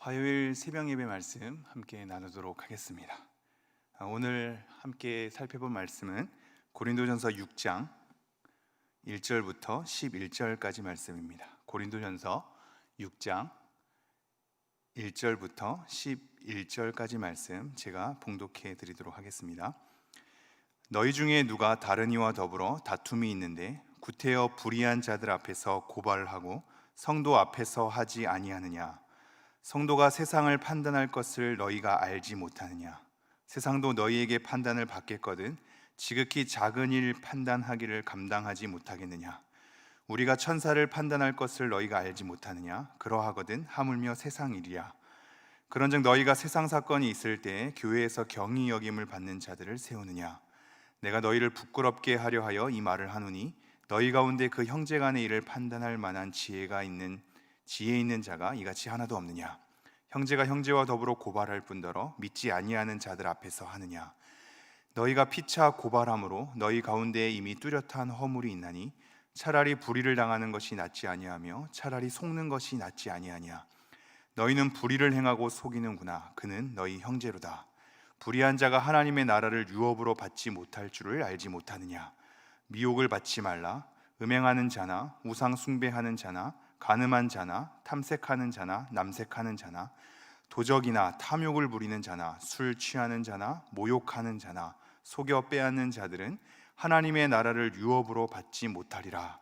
화요일 새벽 예배 말씀 함께 나누도록 하겠습니다. 오늘 함께 살펴볼 말씀은 고린도전서 6장 1절부터 11절까지 말씀입니다. 고린도전서 6장 1절부터 11절까지 말씀 제가 봉독해 드리도록 하겠습니다. 너희 중에 누가 다른 이와 더불어 다툼이 있는데 구태여 불의한 자들 앞에서 고발하고 성도 앞에서 하지 아니하느냐? 성도가 세상을 판단할 것을 너희가 알지 못하느냐? 세상도 너희에게 판단을 받겠거든 지극히 작은 일 판단하기를 감당하지 못하겠느냐? 우리가 천사를 판단할 것을 너희가 알지 못하느냐? 그러하거든 하물며 세상 일이야. 그런즉 너희가 세상 사건이 있을 때 교회에서 경히 여김을 받는 자들을 세우느냐? 내가 너희를 부끄럽게 하려 하여 이 말을 하노니 너희 가운데 그 형제 간의 일을 판단할 만한 지혜 있는 자가 이같이 하나도 없느냐? 형제가 형제와 더불어 고발할 뿐더러 믿지 아니하는 자들 앞에서 하느냐? 너희가 피차 고발함으로 너희 가운데에 이미 뚜렷한 허물이 있나니 차라리 불의를 당하는 것이 낫지 아니하며 차라리 속는 것이 낫지 아니하냐? 너희는 불의를 행하고 속이는구나. 그는 너희 형제로다. 불의한 자가 하나님의 나라를 유업으로 받지 못할 줄을 알지 못하느냐? 미혹을 받지 말라. 음행하는 자나 우상 숭배하는 자나 간음한 자나 탐색하는 자나 남색하는 자나 도적이나 탐욕을 부리는 자나 술 취하는 자나 모욕하는 자나 속여 빼앗는 자들은 하나님의 나라를 유업으로 받지 못하리라.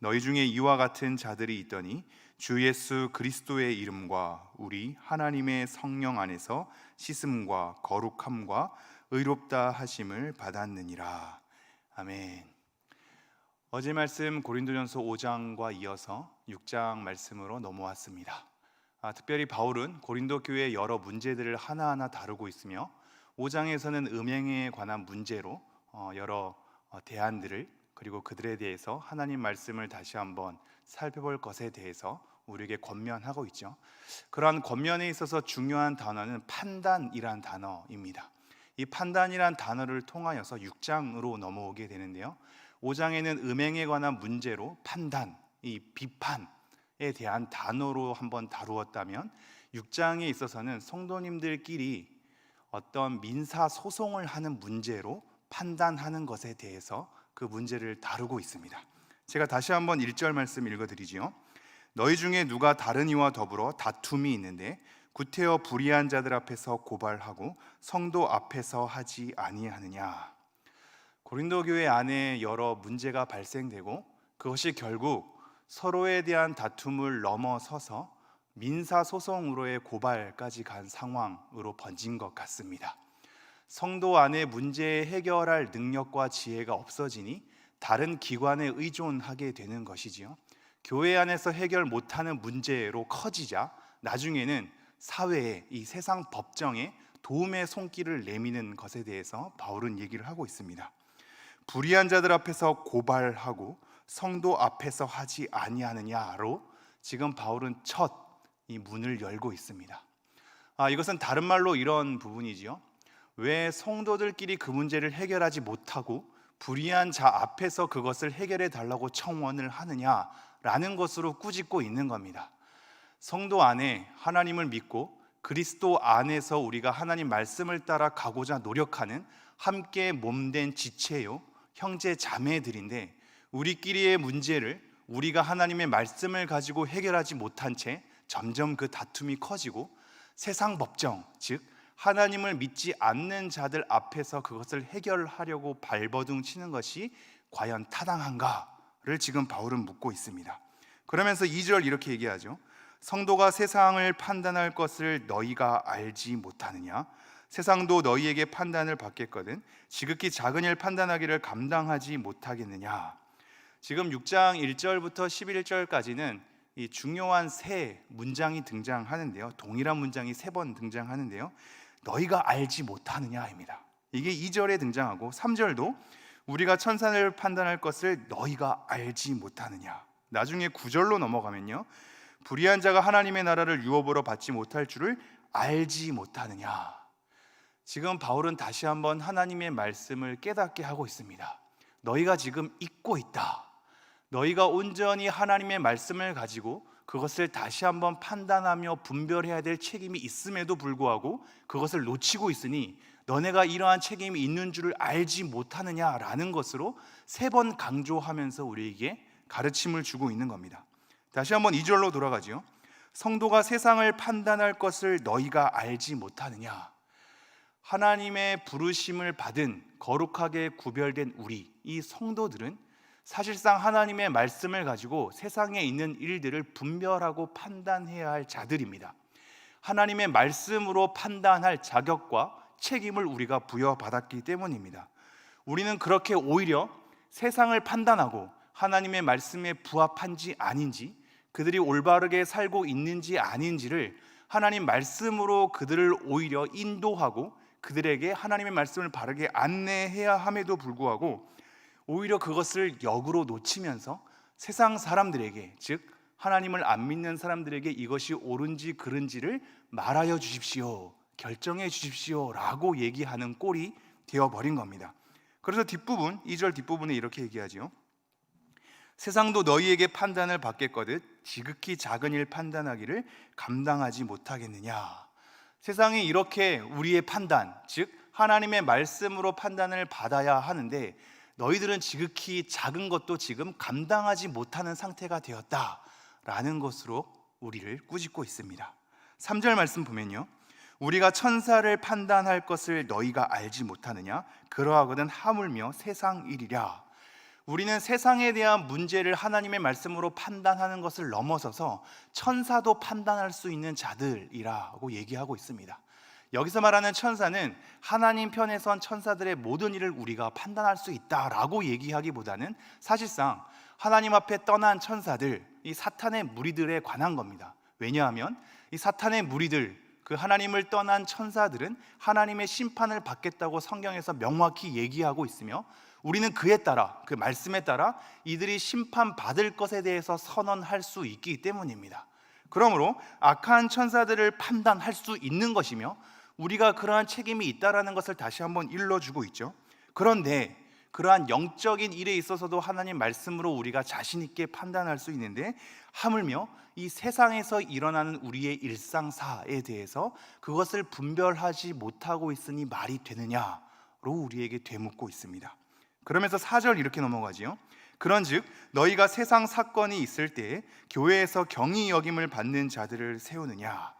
너희 중에 이와 같은 자들이 있더니 주 예수 그리스도의 이름과 우리 하나님의 성령 안에서 씻음과 거룩함과 의롭다 하심을 받았느니라. 아멘. 어제 말씀 고린도전서 5장과 이어서 6장 말씀으로 넘어왔습니다. 특별히 바울은 고린도 교회의 여러 문제들을 하나하나 다루고 있으며 5장에서는 음행에 관한 문제로 여러 대안들을 그리고 그들에 대해서 하나님 말씀을 다시 한번 살펴볼 것에 대해서 우리에게 권면하고 있죠. 그러한 권면에 있어서 중요한 단어는 판단이란 단어입니다. 이 판단이란 단어를 통하여서 6장으로 넘어오게 되는데요, 5장에는 음행에 관한 문제로 판단, 이 비판에 대한 단어로 한번 다루었다면 6장에 있어서는 성도님들끼리 어떤 민사 소송을 하는 문제로 판단하는 것에 대해서 그 문제를 다루고 있습니다. 제가 다시 한번 1절 말씀 읽어드리지요. 너희 중에 누가 다른 이와 더불어 다툼이 있는데 구태여 불의한 자들 앞에서 고발하고 성도 앞에서 하지 아니하느냐? 고린도 교회 안에 여러 문제가 발생되고 그것이 결국 서로에 대한 다툼을 넘어서서 민사소송으로의 고발까지 간 상황으로 번진 것 같습니다. 성도 안에 문제 해결할 능력과 지혜가 없어지니 다른 기관에 의존하게 되는 것이지요. 교회 안에서 해결 못하는 문제로 커지자 나중에는 사회에, 이 세상 법정에 도움의 손길을 내미는 것에 대해서 바울은 얘기를 하고 있습니다. 불의한 자들 앞에서 고발하고 성도 앞에서 하지 아니하느냐로 지금 바울은 첫 이 문을 열고 있습니다. 이것은 다른 말로 이런 부분이지요. 왜 성도들끼리 그 문제를 해결하지 못하고 불의한 자 앞에서 그것을 해결해 달라고 청원을 하느냐라는 것으로 꾸짖고 있는 겁니다. 성도 안에 하나님을 믿고 그리스도 안에서 우리가 하나님 말씀을 따라 가고자 노력하는 함께 몸된 지체요 형제 자매들인데, 우리끼리의 문제를 우리가 하나님의 말씀을 가지고 해결하지 못한 채 점점 그 다툼이 커지고 세상 법정, 즉 하나님을 믿지 않는 자들 앞에서 그것을 해결하려고 발버둥 치는 것이 과연 타당한가를 지금 바울은 묻고 있습니다. 그러면서 2절 이렇게 얘기하죠. 성도가 세상을 판단할 것을 너희가 알지 못하느냐? 세상도 너희에게 판단을 받겠거든 지극히 작은 일 판단하기를 감당하지 못하겠느냐? 지금 6장 1절부터 11절까지는 이 중요한 세 문장이 등장하는데요, 동일한 문장이 3번 등장하는데요, 너희가 알지 못하느냐입니다. 이게 2절에 등장하고 3절도 우리가 천사를 판단할 것을 너희가 알지 못하느냐. 나중에 9절로 넘어가면요, 불의한 자가 하나님의 나라를 유업으로 받지 못할 줄을 알지 못하느냐. 지금 바울은 다시 한번 하나님의 말씀을 깨닫게 하고 있습니다. 너희가 지금 잊고 있다. 너희가 온전히 하나님의 말씀을 가지고 그것을 다시 한번 판단하며 분별해야 될 책임이 있음에도 불구하고 그것을 놓치고 있으니 너네가 이러한 책임이 있는 줄을 알지 못하느냐라는 것으로 3번 강조하면서 우리에게 가르침을 주고 있는 겁니다. 다시 한번 2절로 돌아가죠. 성도가 세상을 판단할 것을 너희가 알지 못하느냐. 하나님의 부르심을 받은 거룩하게 구별된 우리 이 성도들은 사실상 하나님의 말씀을 가지고 세상에 있는 일들을 분별하고 판단해야 할 자들입니다. 하나님의 말씀으로 판단할 자격과 책임을 우리가 부여받았기 때문입니다. 우리는 그렇게 오히려 세상을 판단하고 하나님의 말씀에 부합한지 아닌지, 그들이 올바르게 살고 있는지 아닌지를 하나님 말씀으로 그들을 오히려 인도하고 그들에게 하나님의 말씀을 바르게 안내해야 함에도 불구하고 오히려 그것을 역으로 놓치면서 세상 사람들에게, 즉 하나님을 안 믿는 사람들에게 이것이 옳은지 그른지를 말하여 주십시오, 결정해 주십시오 라고 얘기하는 꼴이 되어버린 겁니다. 그래서 2절 뒷부분에 이렇게 얘기하죠. 세상도 너희에게 판단을 받겠거든 지극히 작은 일 판단하기를 감당하지 못하겠느냐. 세상이 이렇게 우리의 판단, 즉 하나님의 말씀으로 판단을 받아야 하는데 너희들은 지극히 작은 것도 지금 감당하지 못하는 상태가 되었다라는 것으로 우리를 꾸짖고 있습니다. 3절 말씀 보면요, 우리가 천사를 판단할 것을 너희가 알지 못하느냐. 그러하거든 하물며 세상 일이랴. 우리는 세상에 대한 문제를 하나님의 말씀으로 판단하는 것을 넘어서서 천사도 판단할 수 있는 자들이라고 얘기하고 있습니다. 여기서 말하는 천사는 하나님 편에 선 천사들의 모든 일을 우리가 판단할 수 있다라고 얘기하기보다는 사실상 하나님 앞에 떠난 천사들, 이 사탄의 무리들에 관한 겁니다. 왜냐하면 이 사탄의 무리들, 그 하나님을 떠난 천사들은 하나님의 심판을 받겠다고 성경에서 명확히 얘기하고 있으며 우리는 그에 따라, 그 말씀에 따라 이들이 심판받을 것에 대해서 선언할 수 있기 때문입니다. 그러므로 악한 천사들을 판단할 수 있는 것이며 우리가 그러한 책임이 있다라는 것을 다시 한번 일러주고 있죠. 그런데 그러한 영적인 일에 있어서도 하나님 말씀으로 우리가 자신 있게 판단할 수 있는데 하물며 이 세상에서 일어나는 우리의 일상사에 대해서 그것을 분별하지 못하고 있으니 말이 되느냐로 우리에게 되묻고 있습니다. 그러면서 4절 이렇게 넘어가지요. 그런즉 너희가 세상 사건이 있을 때 교회에서 경히 여김을 받는 자들을 세우느냐.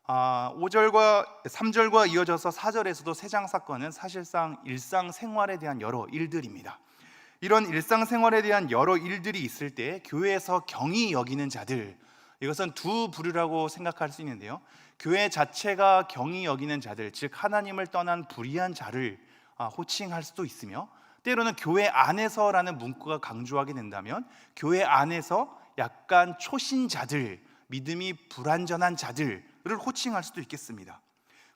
3절과 이어져서 4절에서도 세상 사건은 사실상 일상생활에 대한 여러 일들입니다. 이런 일상생활에 대한 여러 일들이 있을 때 교회에서 경히 여기는 자들, 이것은 두 부류라고 생각할 수 있는데요, 교회 자체가 경히 여기는 자들, 즉 하나님을 떠난 불의한 자를 호칭할 수도 있으며 때로는 교회 안에서라는 문구가 강조하게 된다면 교회 안에서 약간 초신자들, 믿음이 불완전한 자들을 호칭할 수도 있겠습니다.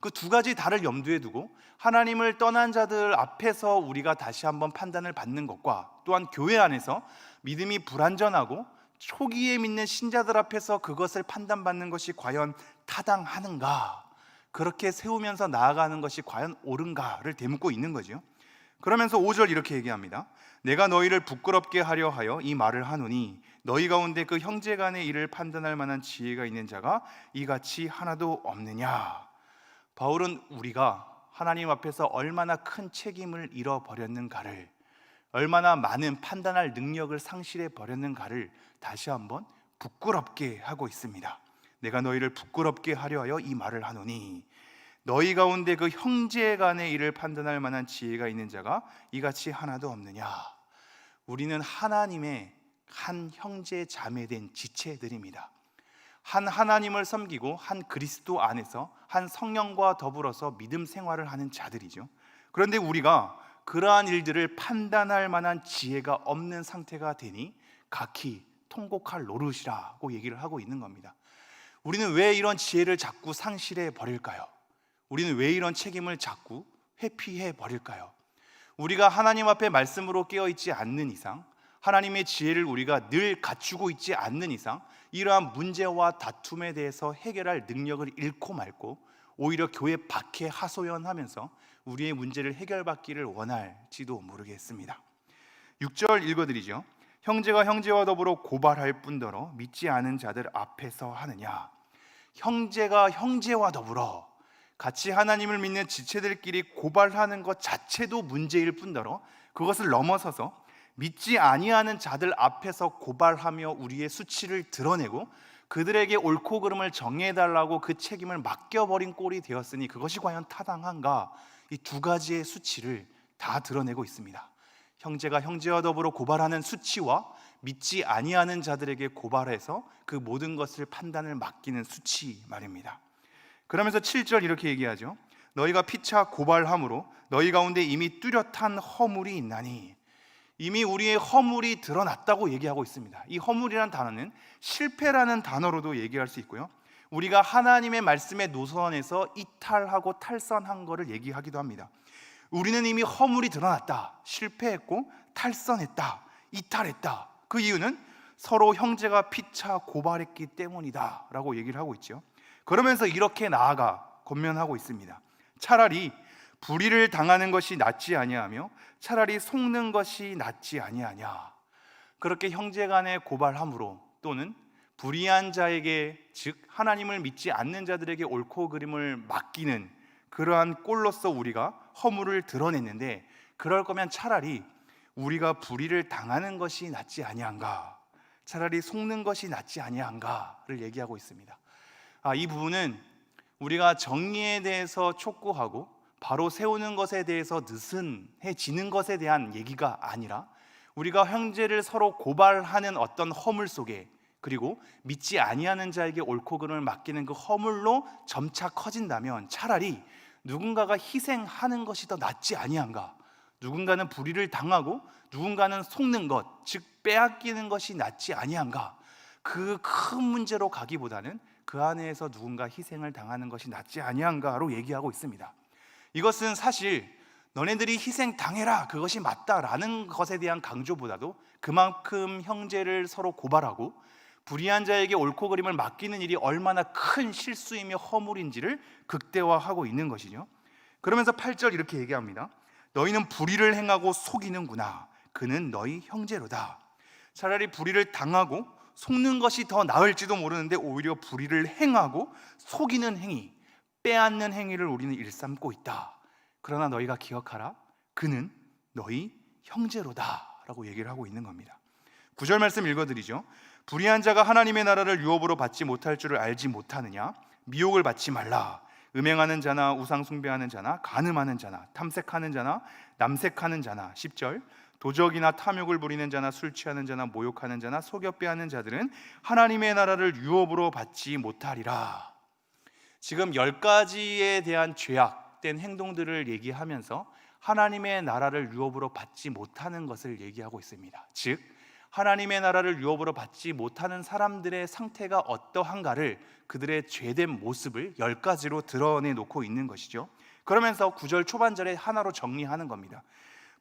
그 두 가지 다를 염두에 두고 하나님을 떠난 자들 앞에서 우리가 다시 한번 판단을 받는 것과 또한 교회 안에서 믿음이 불완전하고 초기에 믿는 신자들 앞에서 그것을 판단받는 것이 과연 타당하는가, 그렇게 세우면서 나아가는 것이 과연 옳은가를 되묻고 있는 거죠. 그러면서 5절 이렇게 얘기합니다. 내가 너희를 부끄럽게 하려 하여 이 말을 하노니 너희 가운데 그 형제 간의 일을 판단할 만한 지혜가 있는 자가 이같이 하나도 없느냐. 바울은 우리가 하나님 앞에서 얼마나 큰 책임을 잃어버렸는가를, 얼마나 많은 판단할 능력을 상실해 버렸는가를 다시 한번 부끄럽게 하고 있습니다. 내가 너희를 부끄럽게 하려 하여 이 말을 하노니 너희 가운데 그 형제 간의 일을 판단할 만한 지혜가 있는 자가 이같이 하나도 없느냐. 우리는 하나님의 한 형제 자매된 지체들입니다. 한 하나님을 섬기고 한 그리스도 안에서 한 성령과 더불어서 믿음 생활을 하는 자들이죠. 그런데 우리가 그러한 일들을 판단할 만한 지혜가 없는 상태가 되니 각히 통곡할 노릇이라고 얘기를 하고 있는 겁니다. 우리는 왜 이런 지혜를 자꾸 상실해 버릴까요? 우리는 왜 이런 책임을 자꾸 회피해 버릴까요? 우리가 하나님 앞에 말씀으로 깨어있지 않는 이상, 하나님의 지혜를 우리가 늘 갖추고 있지 않는 이상 이러한 문제와 다툼에 대해서 해결할 능력을 잃고 말고 오히려 교회 밖에 하소연하면서 우리의 문제를 해결받기를 원할지도 모르겠습니다. 6절 읽어드리죠. 형제가 형제와 더불어 고발할 뿐더러 믿지 않은 자들 앞에서 하느냐. 형제가 형제와 더불어 같이 하나님을 믿는 지체들끼리 고발하는 것 자체도 문제일 뿐더러 그것을 넘어서서 믿지 아니하는 자들 앞에서 고발하며 우리의 수치를 드러내고 그들에게 옳고 그름을 정해달라고 그 책임을 맡겨버린 꼴이 되었으니 그것이 과연 타당한가? 이 두 가지의 수치를 다 드러내고 있습니다. 형제가 형제와 더불어 고발하는 수치와 믿지 아니하는 자들에게 고발해서 그 모든 것을 판단을 맡기는 수치 말입니다. 그러면서 7절 이렇게 얘기하죠. 너희가 피차 고발함으로 너희 가운데 이미 뚜렷한 허물이 있나니. 이미 우리의 허물이 드러났다고 얘기하고 있습니다. 이 허물이라는 단어는 실패라는 단어로도 얘기할 수 있고요, 우리가 하나님의 말씀의 노선에서 이탈하고 탈선한 것을 얘기하기도 합니다. 우리는 이미 허물이 드러났다, 실패했고 탈선했다, 이탈했다. 그 이유는 서로 형제가 피차 고발했기 때문이다 라고 얘기를 하고 있죠. 그러면서 이렇게 나아가 권면하고 있습니다. 차라리 불의를 당하는 것이 낫지 아니하며 차라리 속는 것이 낫지 아니하냐. 그렇게 형제간에 고발함으로 또는 불의한 자에게, 즉 하나님을 믿지 않는 자들에게 옳고 그름을 맡기는 그러한 꼴로서 우리가 허물을 드러냈는데, 그럴 거면 차라리 우리가 불의를 당하는 것이 낫지 아니한가, 차라리 속는 것이 낫지 아니한가를 얘기하고 있습니다. 이 부분은 우리가 정의에 대해서 촉구하고 바로 세우는 것에 대해서 느슨해지는 것에 대한 얘기가 아니라, 우리가 형제를 서로 고발하는 어떤 허물 속에, 그리고 믿지 아니하는 자에게 옳고 그름을 맡기는 그 허물로 점차 커진다면 차라리 누군가가 희생하는 것이 더 낫지 아니한가, 누군가는 불의를 당하고 누군가는 속는 것, 즉 빼앗기는 것이 낫지 아니한가, 그 큰 문제로 가기보다는 그 안에서 누군가 희생을 당하는 것이 낫지 아니한가로 얘기하고 있습니다. 이것은 사실 너네들이 희생 당해라, 그것이 맞다라는 것에 대한 강조보다도 그만큼 형제를 서로 고발하고 불의한 자에게 옳고 그름을 맡기는 일이 얼마나 큰 실수이며 허물인지를 극대화하고 있는 것이죠. 그러면서 8절 이렇게 얘기합니다. 너희는 불의를 행하고 속이는구나. 그는 너희 형제로다. 차라리 불의를 당하고 속는 것이 더 나을지도 모르는데 오히려 불의를 행하고 속이는 행위, 빼앗는 행위를 우리는 일삼고 있다. 그러나 너희가 기억하라. 그는 너희 형제로다 라고 얘기를 하고 있는 겁니다. 9절 말씀 읽어드리죠. 불의한 자가 하나님의 나라를 유업으로 받지 못할 줄을 알지 못하느냐. 미혹을 받지 말라. 음행하는 자나 우상 숭배하는 자나 간음하는 자나 탐색하는 자나 남색하는 자나 10절 도적이나 탐욕을 부리는 자나 술 취하는 자나 모욕하는 자나 속여 빼앗는 자들은 하나님의 나라를 유업으로 받지 못하리라. 지금 10가지에 대한 죄악된 행동들을 얘기하면서 하나님의 나라를 유업으로 받지 못하는 것을 얘기하고 있습니다. 즉 하나님의 나라를 유업으로 받지 못하는 사람들의 상태가 어떠한가를, 그들의 죄된 모습을 10가지로 드러내놓고 있는 것이죠. 그러면서 9절 초반절에 하나로 정리하는 겁니다.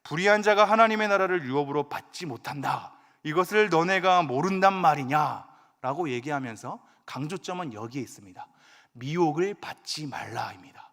불의한 자가 하나님의 나라를 유업으로 받지 못한다, 이것을 너네가 모른단 말이냐 라고 얘기하면서 강조점은 여기에 있습니다. 미혹을 받지 말라입니다.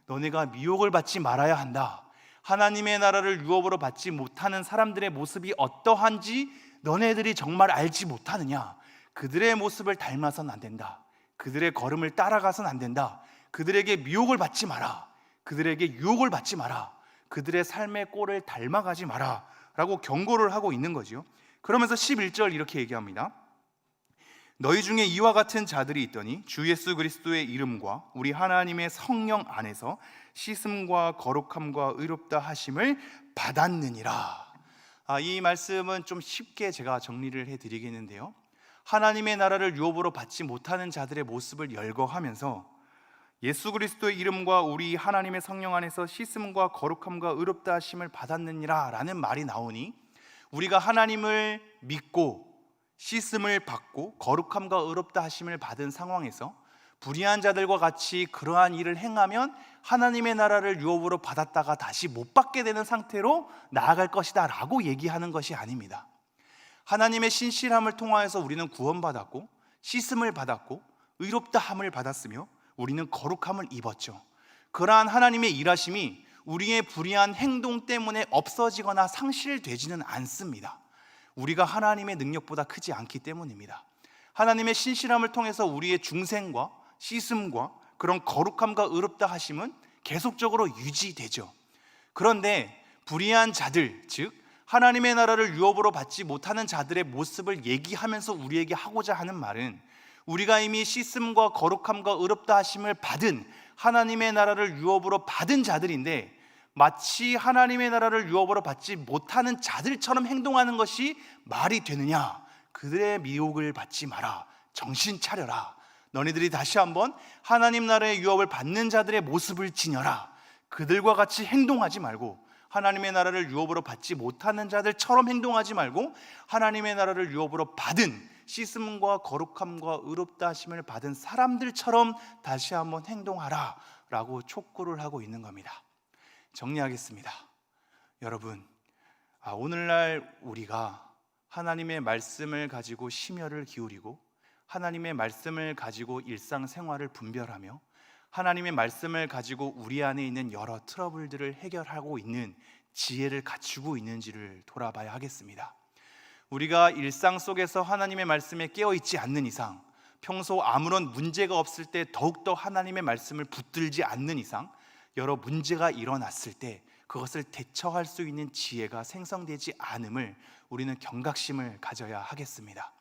너네가 미혹을 받지 말아야 한다. 하나님의 나라를 유업으로 받지 못하는 사람들의 모습이 어떠한지 너네들이 정말 알지 못하느냐. 그들의 모습을 닮아서는 안 된다. 그들의 걸음을 따라가서는 안 된다. 그들에게 미혹을 받지 마라. 그들에게 유혹을 받지 마라. 그들의 삶의 꼴을 닮아가지 마라 라고 경고를 하고 있는 거죠. 그러면서 11절 이렇게 얘기합니다. 너희 중에 이와 같은 자들이 있더니 주 예수 그리스도의 이름과 우리 하나님의 성령 안에서 씻음과 거룩함과 의롭다 하심을 받았느니라. 이 말씀은 좀 쉽게 제가 정리를 해드리겠는데요, 하나님의 나라를 유업으로 받지 못하는 자들의 모습을 열거하면서 예수 그리스도의 이름과 우리 하나님의 성령 안에서 씻음과 거룩함과 의롭다 하심을 받았느니라 라는 말이 나오니, 우리가 하나님을 믿고 씻음을 받고 거룩함과 의롭다 하심을 받은 상황에서 불의한 자들과 같이 그러한 일을 행하면 하나님의 나라를 유업으로 받았다가 다시 못 받게 되는 상태로 나아갈 것이다 라고 얘기하는 것이 아닙니다. 하나님의 신실함을 통하여서 우리는 구원받았고 씻음을 받았고 의롭다함을 받았으며 우리는 거룩함을 입었죠. 그러한 하나님의 일하심이 우리의 불의한 행동 때문에 없어지거나 상실되지는 않습니다. 우리가 하나님의 능력보다 크지 않기 때문입니다. 하나님의 신실함을 통해서 우리의 중생과 씻음과 그런 거룩함과 의롭다 하심은 계속적으로 유지되죠. 그런데 불의한 자들, 즉 하나님의 나라를 유업으로 받지 못하는 자들의 모습을 얘기하면서 우리에게 하고자 하는 말은, 우리가 이미 씻음과 거룩함과 의롭다 하심을 받은 하나님의 나라를 유업으로 받은 자들인데, 마치 하나님의 나라를 유업으로 받지 못하는 자들처럼 행동하는 것이 말이 되느냐? 그들의 미혹을 받지 마라. 정신 차려라. 너희들이 다시 한번 하나님 나라의 유업을 받는 자들의 모습을 지녀라. 그들과 같이 행동하지 말고, 하나님의 나라를 유업으로 받지 못하는 자들처럼 행동하지 말고, 하나님의 나라를 유업으로 받은 씻음과 거룩함과 의롭다 하심을 받은 사람들처럼 다시 한번 행동하라 라고 촉구를 하고 있는 겁니다. 정리하겠습니다. 여러분, 오늘날 우리가 하나님의 말씀을 가지고 심혈을 기울이고, 하나님의 말씀을 가지고 일상생활을 분별하며, 하나님의 말씀을 가지고 우리 안에 있는 여러 트러블들을 해결하고 있는 지혜를 갖추고 있는지를 돌아봐야 하겠습니다. 우리가 일상 속에서 하나님의 말씀에 깨어있지 않는 이상, 평소 아무런 문제가 없을 때 더욱더 하나님의 말씀을 붙들지 않는 이상, 여러 문제가 일어났을 때 그것을 대처할 수 있는 지혜가 생성되지 않음을 우리는 경각심을 가져야 하겠습니다.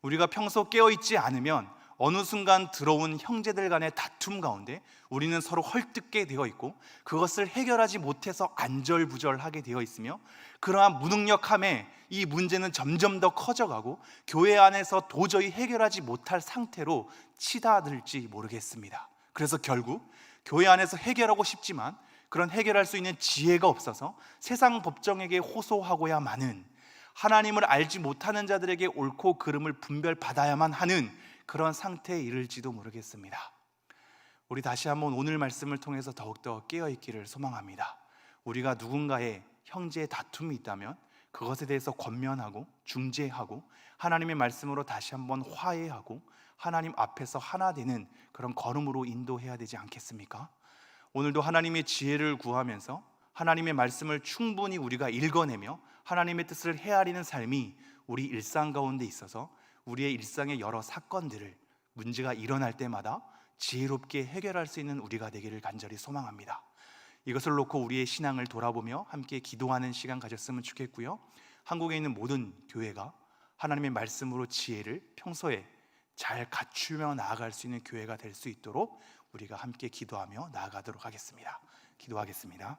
우리가 평소 깨어있지 않으면 어느 순간 들어온 형제들 간의 다툼 가운데 우리는 서로 헐뜯게 되어 있고, 그것을 해결하지 못해서 안절부절하게 되어 있으며, 그러한 무능력함에 이 문제는 점점 더 커져가고 교회 안에서 도저히 해결하지 못할 상태로 치닫을지 모르겠습니다. 그래서 결국 교회 안에서 해결하고 싶지만 그런 해결할 수 있는 지혜가 없어서 세상 법정에게 호소하고야만은, 하나님을 알지 못하는 자들에게 옳고 그름을 분별받아야만 하는 그런 상태에 이를지도 모르겠습니다. 우리 다시 한번 오늘 말씀을 통해서 더욱더 깨어있기를 소망합니다. 우리가 누군가의 형제의 다툼이 있다면 그것에 대해서 권면하고 중재하고 하나님의 말씀으로 다시 한번 화해하고 하나님 앞에서 하나 되는 그런 걸음으로 인도해야 되지 않겠습니까? 오늘도 하나님의 지혜를 구하면서 하나님의 말씀을 충분히 우리가 읽어내며 하나님의 뜻을 헤아리는 삶이 우리 일상 가운데 있어서 우리의 일상의 여러 사건들을, 문제가 일어날 때마다 지혜롭게 해결할 수 있는 우리가 되기를 간절히 소망합니다. 이것을 놓고 우리의 신앙을 돌아보며 함께 기도하는 시간 가졌으면 좋겠고요. 한국에 있는 모든 교회가 하나님의 말씀으로 지혜를 평소에 잘 갖추며 나아갈 수 있는 교회가 될 수 있도록 우리가 함께 기도하며 나아가도록 하겠습니다. 기도하겠습니다.